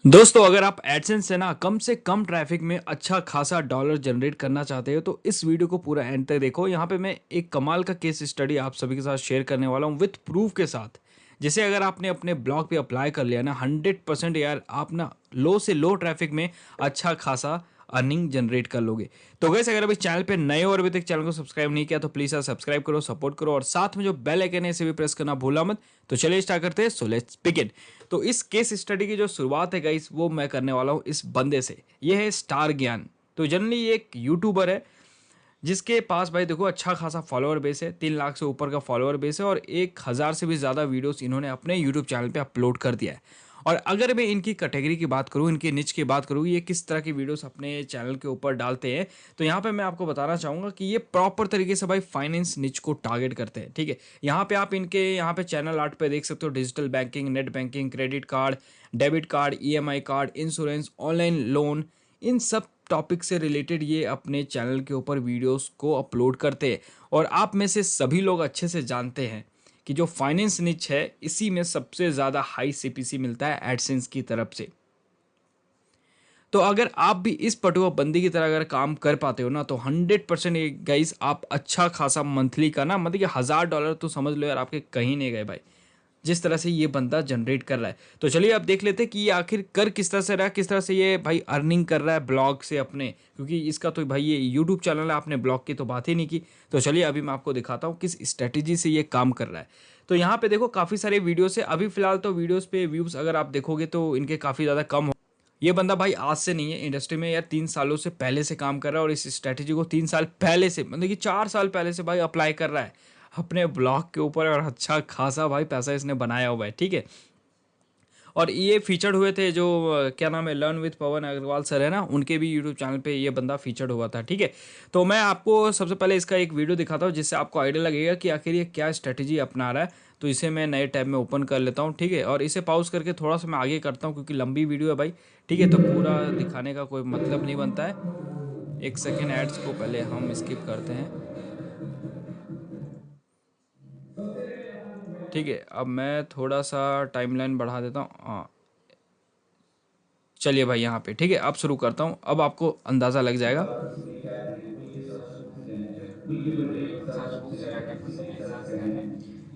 दोस्तों अगर आप एडसेंस से ना कम ट्रैफिक में अच्छा खासा डॉलर जनरेट करना चाहते हो तो इस वीडियो को पूरा एंड तक देखो। यहाँ पे मैं एक कमाल का केस स्टडी आप सभी के साथ शेयर करने वाला हूँ विथ प्रूफ के साथ। जैसे अगर आपने अपने ब्लॉग पे अप्लाई कर लिया ना 100% यार आप ना लो से लो ट्रैफिक में अच्छा खासा अर्निंग जनरेट कर लोगे। तो गैस अगर अभी चैनल पे नए हो और अभी तक चैनल को सब्सक्राइब नहीं किया तो प्लीज यार सब्सक्राइब करो, सपोर्ट करो और साथ में जो बेल आइकन है इसे भी प्रेस करना भूला मत। तो चलिए स्टार्ट करते हैं। So let's begin. तो इस केस स्टडी की जो शुरुआत है गाइस वो मैं करने वाला हूँ इस बंदे से। ये है स्टार ज्ञान। तो जनरली ये एक यूट्यूबर है जिसके पास भाई देखो अच्छा खासा फॉलोअर बेस है, 3 लाख से ऊपर का फॉलोअर बेस है और 1,000 से भी ज़्यादा वीडियोस इन्होंने अपने यूट्यूब चैनल पे अपलोड कर दिया है। और अगर मैं इनकी कैटेगरी की बात करूँ, इनकी निच की बात करूँ, ये किस तरह की वीडियोस अपने चैनल के ऊपर डालते हैं, तो यहाँ पे मैं आपको बताना चाहूँगा कि ये प्रॉपर तरीके से भाई फाइनेंस निच को टारगेट करते हैं। ठीक है, यहाँ पे आप इनके यहाँ पे चैनल आर्ट पे देख सकते हो digital banking, net banking, credit card, debit card, EMI card, insurance, online loan, इन सब टॉपिक से रिलेटेड ये अपने चैनल के ऊपर वीडियोस को अपलोड करते हैं। और आप में से सभी लोग अच्छे से जानते हैं कि जो फाइनेंस निच है इसी में सबसे ज़्यादा हाई सीपीसी मिलता है एडसेंस की तरफ से। तो अगर आप भी इस पर्टिकुलर बंदी की तरह अगर काम कर पाते हो ना तो 100% गाइस आप अच्छा खासा मंथली का ना मतलब कि $1,000 तो समझ लो यार आपके कहीं नहीं गए भाई, जिस तरह से ये बंदा जनरेट कर रहा है। तो चलिए अब देख लेते हैं कि ये आखिर कर किस तरह से रहा है, किस तरह से ये भाई अर्निंग कर रहा है ब्लॉग से अपने, क्योंकि इसका तो भाई ये यूट्यूब चैनल है, आपने ब्लॉग की तो बात ही नहीं की। तो चलिए अभी मैं आपको दिखाता हूँ किस स्ट्रेटेजी से ये काम कर रहा है। तो यहाँ पे देखो काफ़ी सारे वीडियोस है। अभी फिलहाल तो वीडियोस पे व्यूज़ अगर आप देखोगे तो इनके काफ़ी ज़्यादा कम हो। ये बंदा भाई आज से नहीं है इंडस्ट्री में यार, 3 सालों से पहले से काम कर रहा है और इस स्ट्रेटेजी को 3 साल पहले से मतलब कि 4 साल पहले से भाई अप्लाई कर रहा है अपने ब्लॉग के ऊपर और अच्छा खासा भाई पैसा इसने बनाया हुआ है। ठीक है, और ये फीचर्ड हुए थे जो क्या नाम है, learn with Pawan Agarwal sir है ना, उनके भी यूट्यूब चैनल पे ये बंदा फीचर्ड हुआ था। ठीक है, तो मैं आपको सबसे पहले इसका एक वीडियो दिखाता हूँ जिससे आपको आइडिया लगेगा कि आखिर ये क्या स्ट्रेटेजी अपना रहा है। तो इसे मैं नए टैब में ओपन कर लेता हूँ। ठीक है, और इसे पॉज करके थोड़ा सा मैं आगे करता हूँ क्योंकि लंबी वीडियो है भाई। ठीक है, तो पूरा दिखाने का कोई मतलब नहीं बनता है। 1 सेकेंड एड्स को पहले हम स्किप करते हैं। ठीक है, अब मैं थोड़ा सा टाइमलाइन बढ़ा देता हूँ। हाँ, चलिए भाई यहाँ पे ठीक है, अब शुरू करता हूँ। अब आपको अंदाज़ा लग जाएगा। साथ वो सिलेक्ट आपको सिंपली के साथ करना है।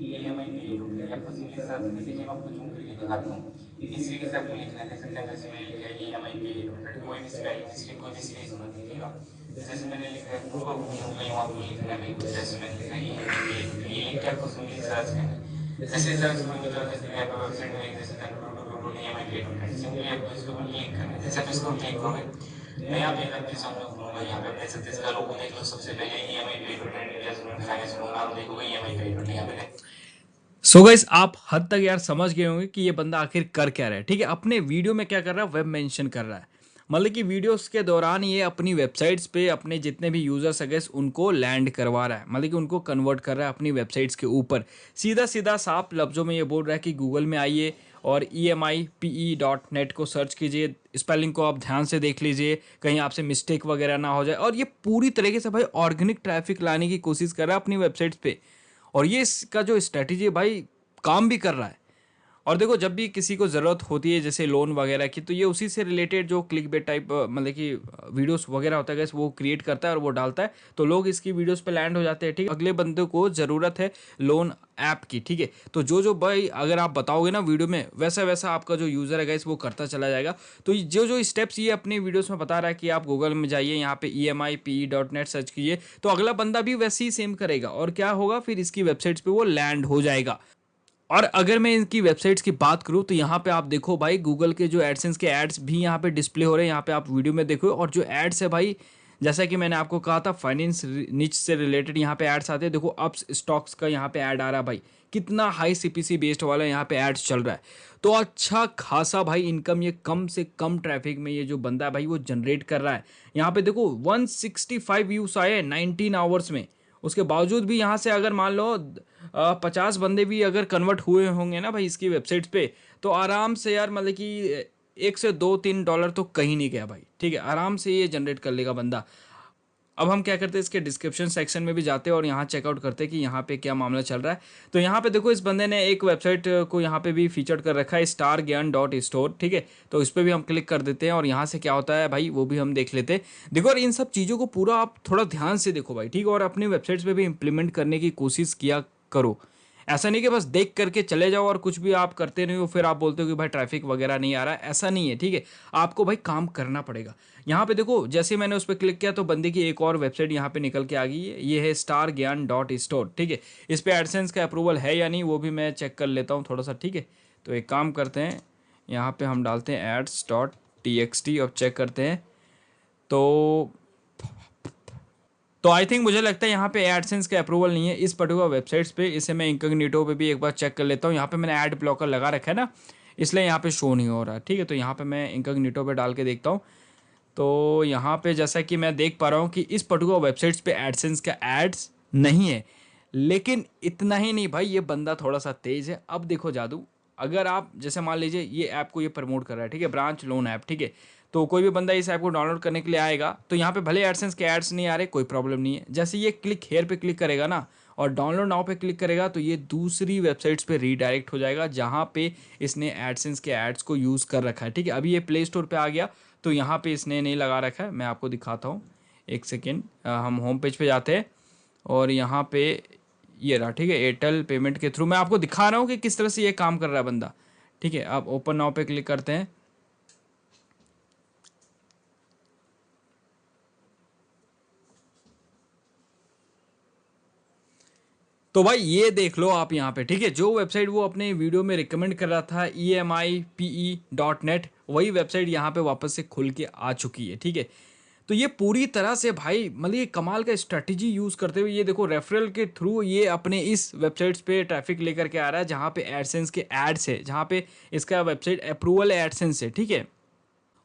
ईएमआई पे ये रुक गया, आपको सिंपली के साथ करना है। देखिए मैं आपको जूम करके दिखाता हूँ। इस तरीके से आपको लिखना है, देख सकते हैं जैसे मैंने लिखा है ईएमआई पे ये रुक, कोई भी स्पेलिंग कोई भी सीरीज मत लिखिएगा। जैसे मैंने लिखा है पूरा घूमूंगा यहाँ आपको लिखना है भाई, कुछ जैसे मैंने लिखा है ईएमआई पे ये रुक, ये लिख के आपको सिंपली सर्च करना है। जैसे सर्च करोगे तो जैसे मैं आपको वेबसाइट में लिख जैसे ईएमआई पे रुक है, सिंपली आपको इसको क्लिक करना है। जैसे आप इसको क्लिक करोगे मैं यहाँ पे आपके सामने घूमूंगा, यहाँ पे देख सकते हैं इसका लोगो देख लो। सबसे पहले ईएमआई पे इंडिया फाइनेंस लूंगा, आप देखोगे ईएमआई पे यहाँ पे। सो गाइस आप हद तक यार समझ गए होंगे कि ये बंदा आखिर कर क्या रहा है। ठीक है, अपने वीडियो में क्या कर रहा है, वेब मेंशन कर रहा है। मतलब कि वीडियोस के दौरान ये अपनी वेबसाइट्स पे अपने जितने भी यूजर्स है गैस उनको लैंड करवा रहा है, मतलब कि उनको कन्वर्ट कर रहा है अपनी वेबसाइट्स के ऊपर। सीधा सीधा साफ लफ्ज़ों में ये बोल रहा है कि गूगल में आइए और EMIPE.net को सर्च कीजिए, स्पेलिंग को आप ध्यान से देख लीजिए कहीं आपसे मिस्टेक वगैरह ना हो जाए। और ये पूरी तरीके से भाई ऑर्गेनिक ट्रैफिक लाने की कोशिश कर रहा है अपनी वेबसाइट्स पे। और ये इसका जो स्ट्रैटेजी है भाई काम भी कर रहा है। और देखो जब भी किसी को ज़रूरत होती है जैसे लोन वगैरह की, तो ये उसी से रिलेटेड जो क्लिक बेट टाइप मतलब कि वीडियोस वगैरह होता है गैस वो क्रिएट करता है और वो डालता है, तो लोग इसकी वीडियोस पे लैंड हो जाते हैं। ठीक है, अगले बंदे को ज़रूरत है लोन ऐप की। ठीक है, तो जो जो भाई अगर आप बताओगे ना वीडियो में वैसा वैसा आपका जो यूज़र है गैस वो करता चला जाएगा। तो जो जो स्टेप्स ये अपनी वीडियोस में बता रहा है कि आप गूगल में जाइए, यहाँ पे EMIPE.net सर्च कीजिए, तो अगला बंदा भी वैसे ही सेम करेगा और क्या होगा फिर इसकी वेबसाइट्स पे वो लैंड हो जाएगा। और अगर मैं इनकी वेबसाइट्स की बात करूं तो यहाँ पे आप देखो भाई गूगल के जो एडसेंस के एड्स भी यहाँ पे डिस्प्ले हो रहे हैं, यहाँ पे आप वीडियो में देखो। और जो एड्स है भाई जैसा कि मैंने आपको कहा था फाइनेंस निच से रिलेटेड यहाँ पे एड्स आते हैं। देखो अप्स स्टॉक्स का यहाँ पे ऐड आ रहा है भाई, कितना हाई सीपीसी बेस्ड वाला यहाँ पे एड्स चल रहा है। तो अच्छा खासा भाई इनकम ये कम से कम ट्रैफिक में ये जो बंदा है भाई वो जनरेट कर रहा है। यहाँ पे देखो 165 व्यूज आए 19 आवर्स में। उसके बावजूद भी यहाँ से अगर मान लो 50 बंदे भी अगर कन्वर्ट हुए होंगे ना भाई इसकी वेबसाइट पे, तो आराम से यार मतलब कि 1 से 2-3 डॉलर तो कहीं नहीं गया भाई। ठीक है, आराम से ये जनरेट कर लेगा बंदा। अब हम क्या करते हैं, इसके डिस्क्रिप्शन सेक्शन में भी जाते हैं और यहाँ चेकआउट करते हैं कि यहाँ पे क्या मामला चल रहा है। तो यहाँ पे देखो इस बंदे ने एक वेबसाइट को यहाँ पे भी फीचर कर रखा है, स्टार ज्ञान डॉट स्टोर, ठीक है। तो इस पर भी हम क्लिक कर देते हैं और यहाँ से क्या होता है भाई वो भी हम देख लेते हैं। देखो और इन सब चीज़ों को पूरा आप थोड़ा ध्यान से देखो भाई, ठीक है, और अपनी वेबसाइट्स पे भी इम्प्लीमेंट करने की कोशिश किया करो। ऐसा नहीं कि बस देख करके चले जाओ और कुछ भी आप करते नहीं हो, फिर आप बोलते हो कि भाई ट्रैफिक वगैरह नहीं आ रहा है, ऐसा नहीं है, ठीक है। आपको भाई काम करना पड़ेगा। यहाँ पे देखो जैसे मैंने उस पर क्लिक किया तो बंदे की एक और वेबसाइट यहाँ पे निकल के आ गई है, ये है स्टार ज्ञान डॉट स्टोर, ठीक है। इस पर एडसेंस का अप्रूवल है या नहीं वो भी मैं चेक कर लेता हूँ थोड़ा सा, ठीक है। तो एक काम करते हैं, यहाँ पे हम डालते हैं ads.txt और चेक करते हैं। तो आई थिंक मुझे लगता है यहाँ पे एडसेंस का अप्रूवल नहीं है इस पर्टिकुलर वेबसाइट्स पे। इसे मैं इनकॉग्निटो पे भी एक बार चेक कर लेता हूँ। यहाँ पे मैंने ऐड ब्लॉकर लगा रखा है ना, इसलिए यहाँ पे शो नहीं हो रहा है, ठीक है। तो यहाँ पे मैं इनकॉग्निटो पे डाल के देखता हूँ। तो यहाँ पे जैसा कि मैं देख पा रहा हूँ कि इस पर्टिकुलर वेबसाइट्स पे एडसेंस का एड्स नहीं है। लेकिन इतना ही नहीं भाई, ये बंदा थोड़ा सा तेज है। अब देखो जादू, अगर आप जैसे मान लीजिए ये ऐप को ये प्रमोट कर रहा है, ठीक है, ब्रांच लोन ऐप, ठीक है। तो कोई भी बंदा इस ऐप को डाउनलोड करने के लिए आएगा तो यहाँ पे भले एडसेंस के एड्स नहीं आ रहे, कोई प्रॉब्लम नहीं है। जैसे ये क्लिक हेयर पे क्लिक करेगा ना और डाउनलोड नाउ पे क्लिक करेगा तो ये दूसरी वेबसाइट्स पे रीडायरेक्ट हो जाएगा जहाँ पे इसने एडसेंस के एड्स को यूज़ कर रखा है, ठीक है। अभी ये प्ले स्टोर पे आ गया तो यहाँ पे इसने नहीं लगा रखा है, मैं आपको दिखाता हूँ, एक सेकेंड। हम होम पेज पे जाते हैं और यहाँ पे ये रहा, ठीक है, एयरटेल पेमेंट के थ्रू मैं आपको दिखा रहा हूँ कि किस तरह से ये काम कर रहा है बंदा, ठीक है। अब ओपन नाउ पे क्लिक करते हैं। तो भाई ये देख लो आप यहाँ पे, ठीक है, जो वेबसाइट वो अपने वीडियो में रिकमेंड कर रहा था EMIPE.net, वही वेबसाइट यहाँ पे वापस से खुल के आ चुकी है, ठीक है। तो ये पूरी तरह से भाई मतलब ये कमाल का स्ट्रेटजी यूज़ करते हुए ये देखो रेफरल के थ्रू ये अपने इस वेबसाइट्स पे ट्रैफिक लेकर के आ रहा है जहाँ पे एडसेंस के एड्स है, जहाँ पे इसका वेबसाइट अप्रूवल है एडसेंस से, ठीक है।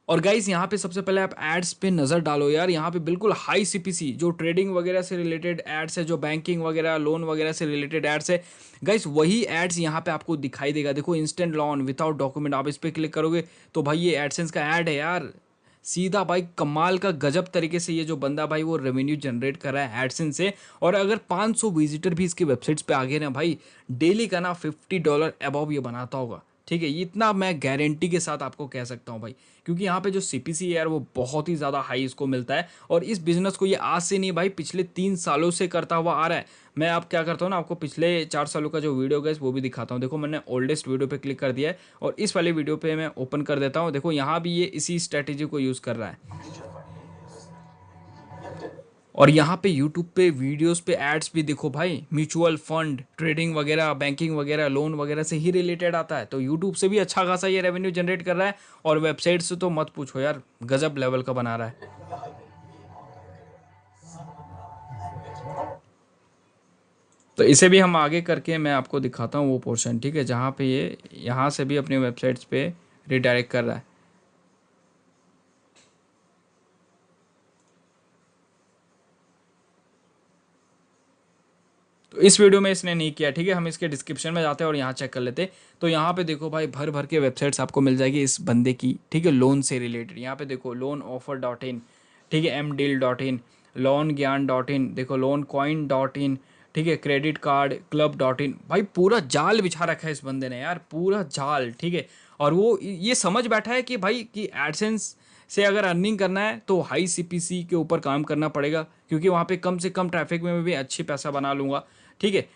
और गाइस यहाँ पे सबसे पहले आप एड्स पे नज़र डालो यार, यहाँ पे बिल्कुल हाई सीपीसी जो ट्रेडिंग वगैरह से रिलेटेड एड्स है, जो बैंकिंग वगैरह लोन वगैरह से रिलेटेड एड्स है गाइस, वही एड्स यहाँ पे आपको दिखाई देगा। देखो इंस्टेंट लोन विदाउट डॉक्यूमेंट, आप इस पर क्लिक करोगे तो भाई ये एडसेंस का ऐड है यार, सीधा भाई कमाल का गजब तरीके से ये जो बंदा भाई वो रेवेन्यू जनरेट कर रहा है एडसेंस से। और अगर 500 विजिटर भी इसकी वेबसाइट्स पे आ गए ना भाई, डेली का ना $50 अबव ये बनाता होगा, ठीक है। ये इतना मैं गारंटी के साथ आपको कह सकता हूँ भाई, क्योंकि यहाँ पे जो सीपीसी है यार वो बहुत ही ज़्यादा हाई इसको मिलता है। और इस बिजनेस को ये आज से नहीं भाई पिछले 3 सालों से करता हुआ आ रहा है। मैं अब क्या करता हूँ ना, आपको पिछले 4 सालों का जो वीडियो है वो भी दिखाता हूँ। देखो मैंने ओल्डेस्ट वीडियो पे क्लिक कर दिया है और इस वाले वीडियो पे मैं ओपन कर देता हूँ। देखो यहाँ भी ये इसी स्ट्रेटेजी को यूज़ कर रहा है। और यहाँ पे यूट्यूब पे वीडियोस पे एड्स भी देखो भाई, म्यूचुअल फंड ट्रेडिंग वगैरह बैंकिंग वगैरह लोन वगैरह से ही रिलेटेड आता है। तो यूट्यूब से भी अच्छा खासा ये रेवेन्यू जनरेट कर रहा है और वेबसाइट से तो मत पूछो यार, गजब लेवल का बना रहा है। तो इसे भी हम आगे करके मैं आपको दिखाता हूँ वो पोर्शन, ठीक है, जहाँ पे ये यहाँ से भी अपनी वेबसाइट्स पे रिडायरेक्ट कर रहा है। तो इस वीडियो में इसने नहीं किया, ठीक है। हम इसके डिस्क्रिप्शन में जाते हैं और यहाँ चेक कर लेते हैं। तो यहाँ पे देखो भाई भर भर के वेबसाइट्स आपको मिल जाएगी इस बंदे की, ठीक है, लोन से रिलेटेड। यहाँ पे देखो लोन ऑफर डॉट इन, ठीक है, mdeal.in, लोन ज्ञान डॉट इन, देखो लोन कॉइन डॉट इन, ठीक है, credit card club dot in. भाई पूरा जाल बिछा रखा है इस बंदे ने यार, पूरा जाल, ठीक है। और वो ये समझ बैठा है कि भाई कि एडसेंस से अगर अर्निंग करना है तो हाई सीपीसी के ऊपर काम करना पड़ेगा, क्योंकि वहाँ पे कम से कम ट्रैफिक में भी अच्छी पैसा बना लूँगा, ठीक है।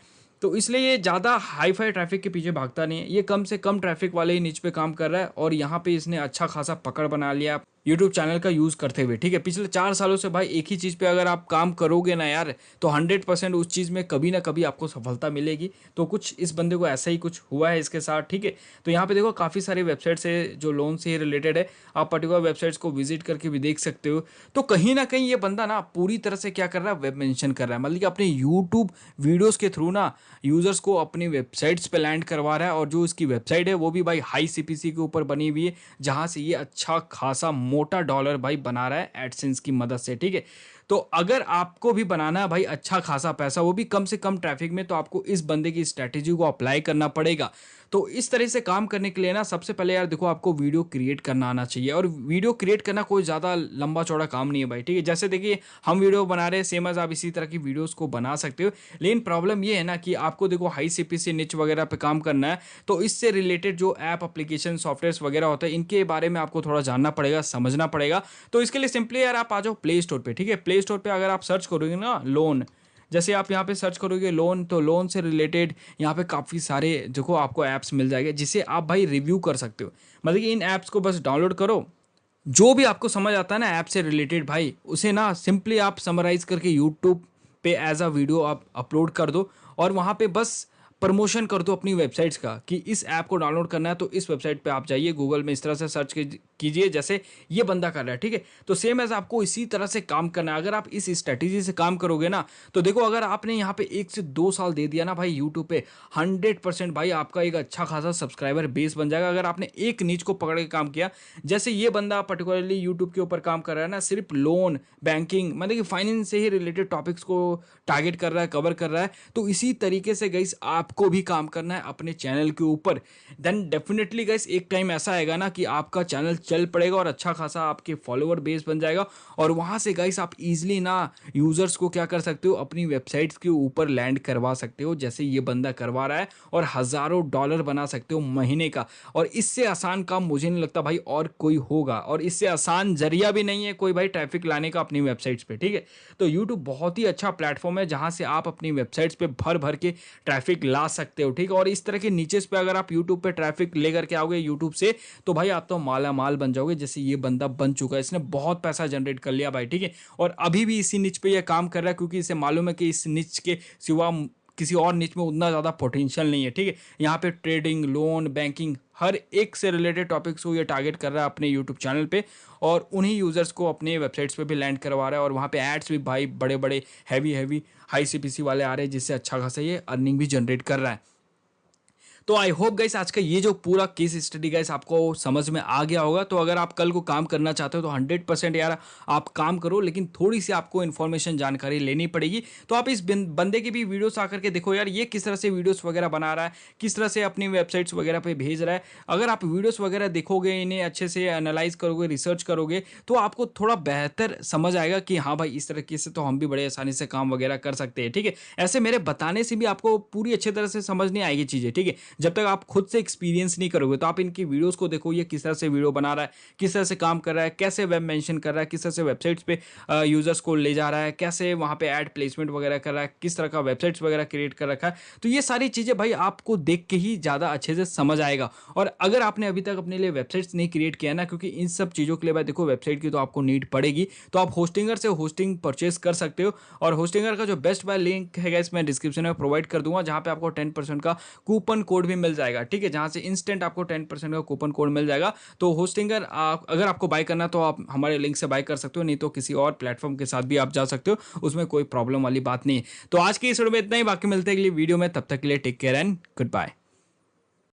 तो इसलिए ये ज़्यादा हाई फाई ट्रैफिक के पीछे भागता नहीं है, ये कम से कम ट्रैफिक वाले ही निच पे काम कर रहा है। और यहाँ पे इसने अच्छा खासा पकड़ बना लिया यूट्यूब चैनल का यूज़ करते हुए, ठीक है। पिछले 4 सालों से भाई एक ही चीज़ पे अगर आप काम करोगे ना यार, तो 100% उस चीज़ में कभी ना कभी आपको सफलता मिलेगी। तो कुछ इस बंदे को ऐसा ही कुछ हुआ है इसके साथ, ठीक है। तो यहाँ पे देखो काफ़ी सारी वेबसाइट्स है जो लोन से ही रिलेटेड है, आप पर्टिकुलर वेबसाइट्स को विजिट करके भी देख सकते हो। तो कहीं ना कहीं ये बंदा ना पूरी तरह से क्या कर रहा है, वेब मेंशन कर रहा है, मतलब कि अपने यूट्यूब वीडियोज़ के थ्रू ना यूज़र्स को अपनी वेबसाइट्स पे लैंड करवा रहा है। और जो इसकी वेबसाइट है वो भी भाई हाई सीपीसी के ऊपर बनी हुई है, जहाँ से ये अच्छा खासा मोटा डॉलर भाई बना रहा है एडसेंस की मदद से, ठीक है। तो अगर आपको भी बनाना है भाई अच्छा खासा पैसा, वो भी कम से कम ट्रैफिक में, तो आपको इस बंदे की स्ट्रैटेजी को अप्लाई करना पड़ेगा। तो इस तरह से काम करने के लिए ना सबसे पहले यार देखो, आपको वीडियो क्रिएट करना आना चाहिए। और वीडियो क्रिएट करना कोई ज़्यादा लंबा चौड़ा काम नहीं है भाई, ठीक है। जैसे देखिए हम वीडियो बना रहे हैं, सेम एज आप इसी तरह की वीडियोस को बना सकते हो। लेकिन प्रॉब्लम ये है ना कि आपको देखो हाई सीपीसी निच वगैरह पे काम करना है, तो इससे रिलेटेड जो ऐप एप्लीकेशन सॉफ्टवेयर्स वगैरह होते हैं, इनके बारे में आपको थोड़ा जानना पड़ेगा, समझना पड़ेगा। तो इसके लिए सिंपली यार आप आ जाओ प्ले स्टोर पे, ठीक है। प्ले स्टोर पे अगर आप सर्च करोगे ना लोन, जैसे आप यहाँ पे सर्च करोगे लोन, तो लोन से रिलेटेड यहाँ पे काफ़ी सारे देखो आपको ऐप्स मिल जाएंगे, जिसे आप भाई रिव्यू कर सकते हो। मतलब कि इन ऐप्स को बस डाउनलोड करो, जो भी आपको समझ आता है ना ऐप से रिलेटेड भाई, उसे ना सिंपली आप समराइज करके यूट्यूब पे एज अ वीडियो आप अपलोड कर दो, और वहाँ पे बस प्रमोशन कर दो अपनी वेबसाइट्स का कि इस ऐप को डाउनलोड करना है तो इस वेबसाइट पे आप जाइए, गूगल में इस तरह से सर्च कीजिए जैसे ये बंदा कर रहा है, ठीक है। तो सेम एज आपको इसी तरह से काम करना है। अगर आप इस स्ट्रेटेजी से काम करोगे ना, तो देखो अगर आपने यहाँ पे 1 से 2 साल दे दिया ना भाई यूट्यूब पे, 100% भाई आपका एक अच्छा खासा सब्सक्राइबर बेस बन जाएगा। अगर आपने एक नीच को पकड़ के काम किया, जैसे ये बंदा पर्टिकुलरली यूट्यूब के ऊपर काम कर रहा है ना, सिर्फ लोन बैंकिंग मतलब कि फाइनेंस से ही रिलेटेड टॉपिक्स को टारगेट कर रहा है, कवर कर रहा है। तो इसी तरीके से गाइस आपको भी काम करना है अपने चैनल के ऊपर। देन डेफिनेटली गाइस एक टाइम ऐसा आएगा ना कि आपका चैनल चल पड़ेगा और अच्छा खासा आपके फॉलोअर बेस बन जाएगा। और वहां से गाइस आप इजीली ना यूजर्स को क्या कर सकते हो, अपनी वेबसाइट्स के ऊपर लैंड करवा सकते हो, जैसे ये बंदा करवा रहा है, और हजारों डॉलर बना सकते हो महीने का। और इससे आसान काम मुझे नहीं लगता भाई और कोई होगा, और इससे आसान जरिया भी नहीं है कोई भाई ट्रैफिक लाने का अपनी वेबसाइट्स पे, ठीक है। तो यूट्यूब बहुत ही अच्छा प्लेटफॉर्म है जहां से आप अपनी वेबसाइट्स पे भर भर के ट्रैफिक ला सकते हो, ठीक है। और इस तरह के नीचेस पे अगर आप यूट्यूब पे ट्रैफिक लेकर के आओगे यूट्यूब से, तो भाई आप तो माला माल बन जाओगे, जैसे ये बंदा बन चुका है। इसने बहुत पैसा जनरेट कर लिया भाई, ठीक है। और अभी भी इसी निच पे ये काम कर रहा है, क्योंकि इसे मालूम है कि इस निच के सिवा किसी और निच में उतना ज़्यादा पोटेंशियल नहीं है, ठीक है। यहाँ पे ट्रेडिंग, लोन, बैंकिंग, हर एक से रिलेटेड टॉपिक्स को ये टारगेट कर रहा है अपने यूट्यूब चैनल पे, और उन्हीं यूजर्स को अपने वेबसाइट्स पे भी लैंड करवा रहा है। और वहाँ पे एड्स भी भाई बड़े बड़े हैवी हाई सीपीसी वाले आ रहे हैं, जिससे अच्छा खासा ये अर्निंग भी जनरेट कर रहा है। तो आई होप गाइस आज का ये जो पूरा केस स्टडी गाइस आपको समझ में आ गया होगा। तो अगर आप कल को काम करना चाहते हो तो 100% यार आप काम करो, लेकिन थोड़ी सी आपको इन्फॉर्मेशन जानकारी लेनी पड़ेगी। तो आप इस बंदे की भी वीडियोस आकर के देखो यार, ये किस तरह से वीडियोस वगैरह बना रहा है, किस तरह से अपनी वेबसाइट्स वगैरह पे भेज रहा है। अगर आप वीडियोस वगैरह देखोगे, इन्हें अच्छे से एनालाइज करोगे, रिसर्च करोगे, तो आपको थोड़ा बेहतर समझ आएगा कि हाँ भाई इस तरीके से तो हम भी बड़े आसानी से काम वगैरह कर सकते हैं, ठीक है। ऐसे मेरे बताने से भी आपको पूरी अच्छी तरह से समझ नहीं आएगी चीज़ें, ठीक है। जब तक आप खुद से एक्सपीरियंस नहीं करोगे, तो आप इनकी वीडियोस को देखो, ये किस तरह से वीडियो बना रहा है, किस तरह से काम कर रहा है, कैसे वेब मेंशन कर रहा है, किस तरह से वेबसाइट्स पे यूजर्स को ले जा रहा है, कैसे वहाँ पे ऐड प्लेसमेंट वगैरह कर रहा है, किस तरह का वेबसाइट्स वगैरह क्रिएट कर रखा है। तो ये सारी चीज़ें भाई आपको देख के ही ज़्यादा अच्छे से समझ आएगा। और अगर आपने अभी तक अपने लिए वेबसाइट्स नहीं क्रिएट किया ना, क्योंकि इन सब चीज़ों के लिए भाई देखो वेबसाइट की तो आपको नीड पड़ेगी, तो आप होस्टिंगर से होस्टिंग परचेस कर सकते हो। और होस्टिंगर का जो बेस्ट बाय लिंक है गाइस मैं डिस्क्रिप्शन में प्रोवाइड कर दूंगा, जहाँ पे आपको 10% का कूपन कोड भी मिल जाएगा, ठीक है। जहाँ से इंस्टेंट आपको 10% का कूपन कोड मिल जाएगा। तो होस्टिंगर अगर आपको बाय करना तो आप हमारे लिंक से बाय कर सकते हो, नहीं तो किसी और प्लेटफॉर्म के साथ भी आप जा सकते हो, उसमें कोई प्रॉब्लम वाली बात नहीं है। तो आज की इस वीडियो में इतना ही, बाकी मिलते हैं अगली वीडियो में, तब तक के लिए take care and good bye.